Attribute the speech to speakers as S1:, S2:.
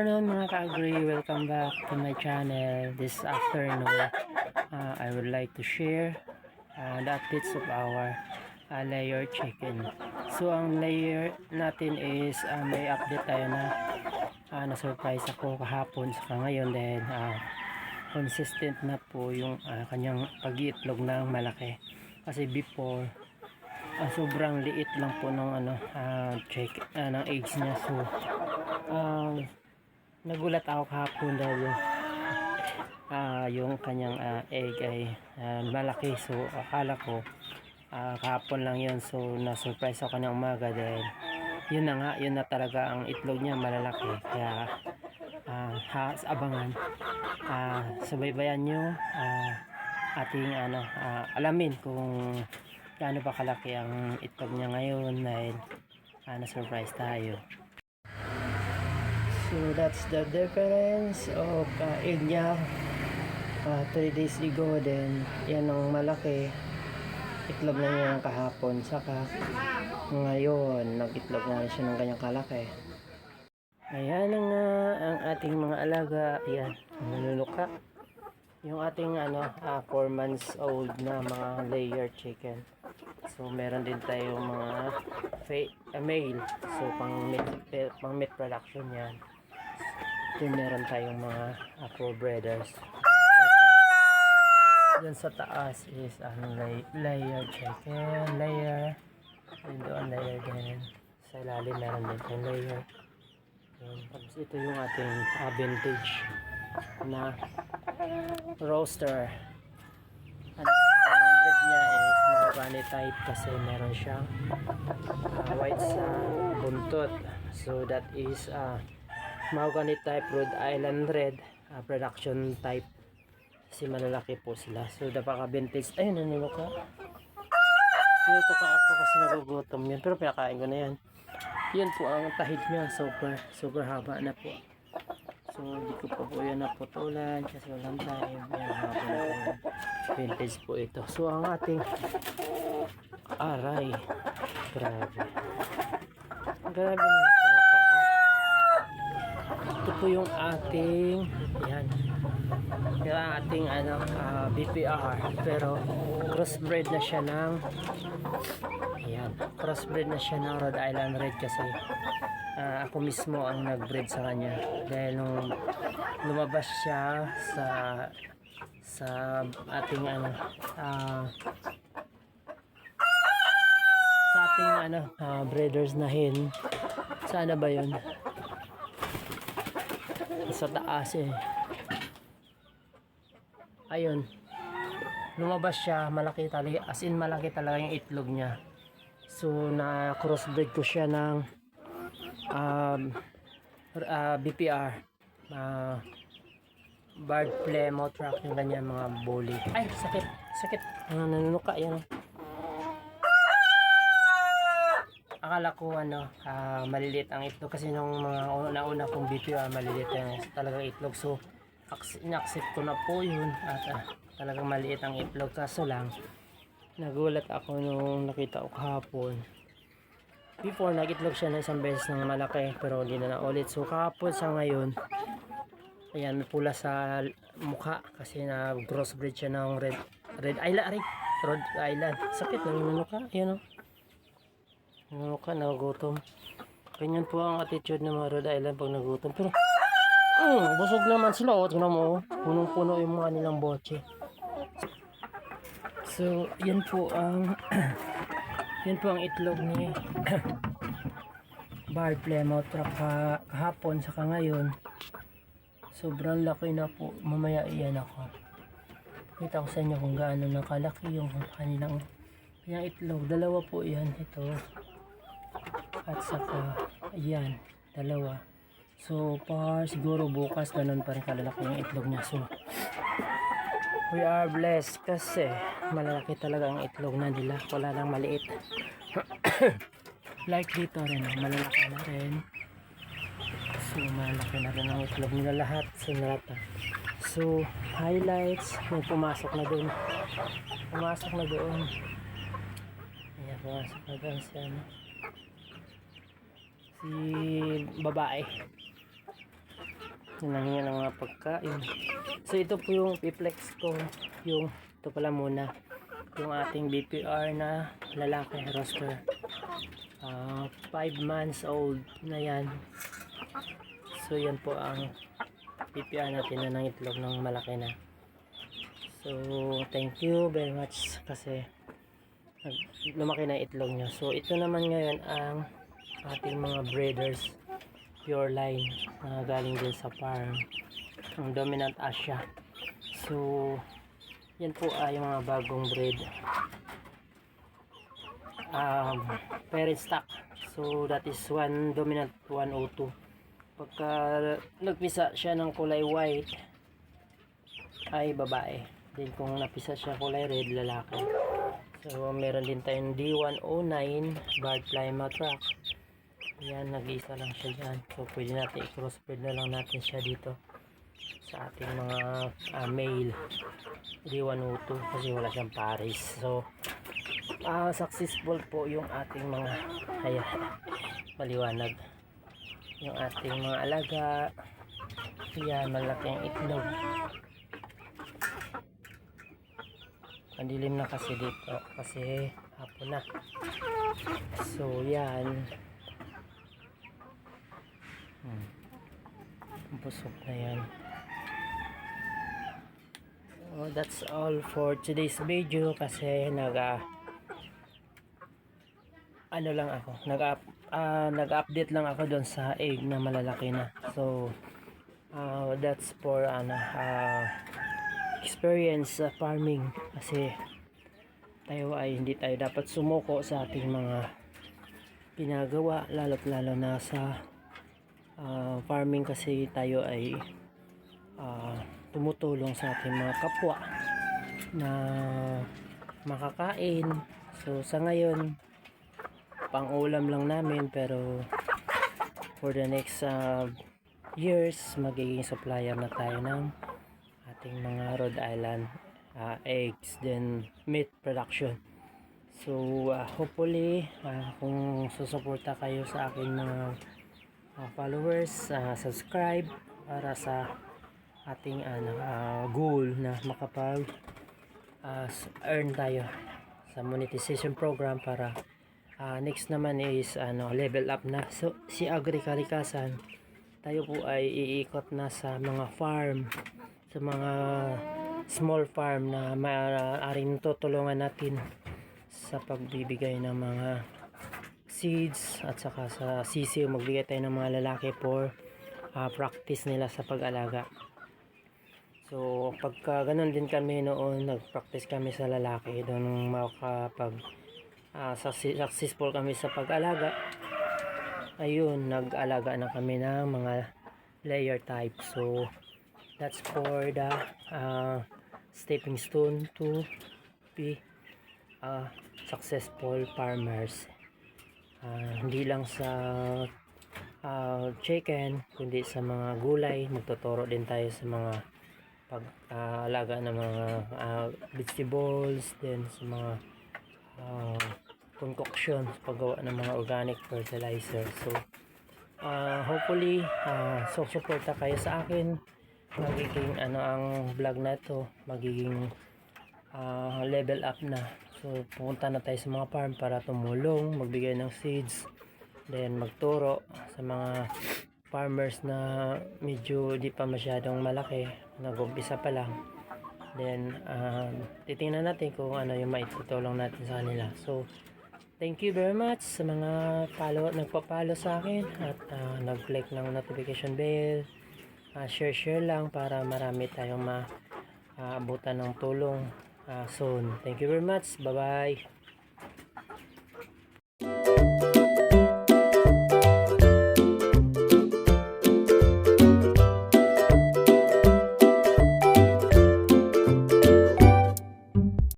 S1: afternoon mga ka-agri, welcome back to my channel. This afternoon, I would like to share the updates of our layer chicken. So ang layer natin is may update tayo na na-surprise ako kahapon sa ngayon dahil consistent na po yung kanyang pag-iitlog ng malaki. Kasi before, sobrang liit lang po ng ng eggs niya. So nagulat ako kahapon dahil yung kanyang egg ay malaki. So akala ko kahapon lang yun. So na-surprise ako kanina umaga dahil yun na nga, yun na talaga ang itlog niya, malalaki. Kaya abangan, subaybayan nyo ating alamin kung gaano ba kalaki ang itlog niya ngayon dahil na-surprise tayo. So that's the difference of egg niya 3 days ago. Then yan ang malaki, itlog na niya kahapon, saka ngayon nag-itlog na siya ng ganyang kalaki. Ayan na nga ang ating mga alaga. Ayan, nanunuka yung ating 4 months old na mga layer chicken. So meron din tayong mga male, so pang meat production yan. Then meron tayong mga breeders. Diyan sa taas is layer chicken, layer, and doon layer din. Sa ilalim meron din tayong layer. Tapos ito yung ating vintage na roaster. Ang breed niya is mahogany type kasi meron siyang white sa buntot. So that is mahogany type Rhode Island red production type kasi malalaki po sila. So napaka vintage. Ayun, nanunuka. Tinutuka ako kasi nagugutom yun, pero pinakain ko na yan. Yan po ang tahid niya, super haba na po. So hindi ko pa po yan naputulan kasi walang time. Yan, haba na tayo. Vintage po ito. So ang ating aray, grabe ng palaka. Ito po yung ating BPR, pero crossbred na siya ng Rhode Island red kasi ako mismo ang nagbreed sa kanya dahil nung lumabas siya sa ating breeders na hen. Sana ba yun? Sa taas ayun, lumabas siya, malaki talaga, as in malaki talaga yung itlog niya. So na crossbreed ko siya ng BPR, Barred Plymouth Rock, yung ganyan mga bully. Ay, sakit, nanunuka yan. Akala ko maliliit ang itlog kasi nung mga nauna kong BPR maliliit yan talaga itlog. So in-accept ko na po yun at talagang maliit ang itlog. Kaso lang nagulat ako nung nakita ko kahapon. Before nag-itlog siya na isang beses ng malaki pero hindi na ulit. So kahapon sa ngayon, ayan, may pula sa mukha kasi nag-crossbreed siya ng Rhode Island. Sakit, nanunuka. Ayan o, nanunuka, nagugutom. Ganyan po ang attitude ng mga Rhode Island pag nagutom. Pero busog naman sila. Tingnan mo, punong-puno yung mga nilang boche. So yan po ang itlog ni Barred Plymouth Rock kahapon saka ngayon. Sobrang laki na po. Mamaya iyan ako. Kita ko sa inyo kung gaano nakalaki yung kanilang itlog. Dalawa po yan, ito at saka ayan, dalawa. So siguro bukas ganun pa rin kalalaki yung itlog niya. So we are blessed kasi malalaki talaga ang itlog na nila, wala lang maliit. Like dito rin, malalaki na rin. So malalaki na rin ang itlog nila lahat. So highlights, may pumasok na doon. Ayan, pumasok na doon si babae. Nangingi ng mga pagkain. So ito po yung piplex ko, yung ito pala muna yung ating BPR na lalaki roster. 5 months old na yan. So yan po ang BPR natin na ng itlog ng malaki na. So thank you very much kasi lumaki na itlog nyo. So ito naman ngayon ang ating mga breeders pure line na galing din sa farm, ang dominant Asia. So yan po ay yung mga bagong breed, parent stock. So that is one dominant 102. Pagka nagpisa siya ng kulay white ay babae, din kung napisa siya kulay red, lalaki. So meron din tayong D109 Barred Plymouth Rock. Yan, nag-isa lang siya dyan. So pwede natin i-crossbreed na lang natin siya dito sa ating mga male D102 kasi wala siyang pares. So successful po yung ating mga maliwanag yung ating mga alaga. Yan, malaki ang itlog. Ang dilim na kasi dito kasi hapon na. So yan, busog na yan. So that's all for today's video kasi nag-update lang ako doon sa egg na malalaki na. So that's for experience farming kasi tayo ay hindi tayo dapat sumuko sa ating mga ginagawa, lalo't lalo na sa farming kasi tayo ay tumutulong sa ating mga kapwa na makakain. So sa ngayon pang ulam lang namin, pero for the next years magiging supplier na tayo ng ating mga Rhode Island eggs, then meat production. So hopefully kung susuporta kayo sa akin mga followers, subscribe para sa ating goal na makapag earn tayo sa monetization program para next naman is level up na. So si Agri Kalikasan, tayo po ay iikot na sa mga farm, sa mga small farm na maaaring tutulungan natin sa pagbibigay ng mga seeds at saka sa sisiw. Magbigay tayo ng mga lalaki for practice nila sa pag-alaga. So pagka ganun din kami noon, nag-practice kami sa lalaki, doon makapag successful kami sa pag-alaga. Ayun, nag-alaga na kami ng mga layer type. So that's for the stepping stone to be successful farmers. Hindi lang sa chicken kundi sa mga gulay. Magtuturo din tayo sa mga pag-alaga ng mga vegetables, then sa mga concoction, paggawa ng mga organic fertilizer. So hopefully so suporta kayo sa akin. Magiging ang vlog na to magiging level up na. So pupunta na tayo sa mga farm para tumulong, magbigay ng seeds, then magturo sa mga farmers na medyo di pa masyadong malaki, nag-umpisa pa lang. Then titingnan natin kung ano yung maitutulong natin sa kanila. So thank you very much sa mga nagpa-follow sa akin at nag-click ng notification bell. Share lang para marami tayong maabutan ng tulong soon. Thank you very much. Bye bye.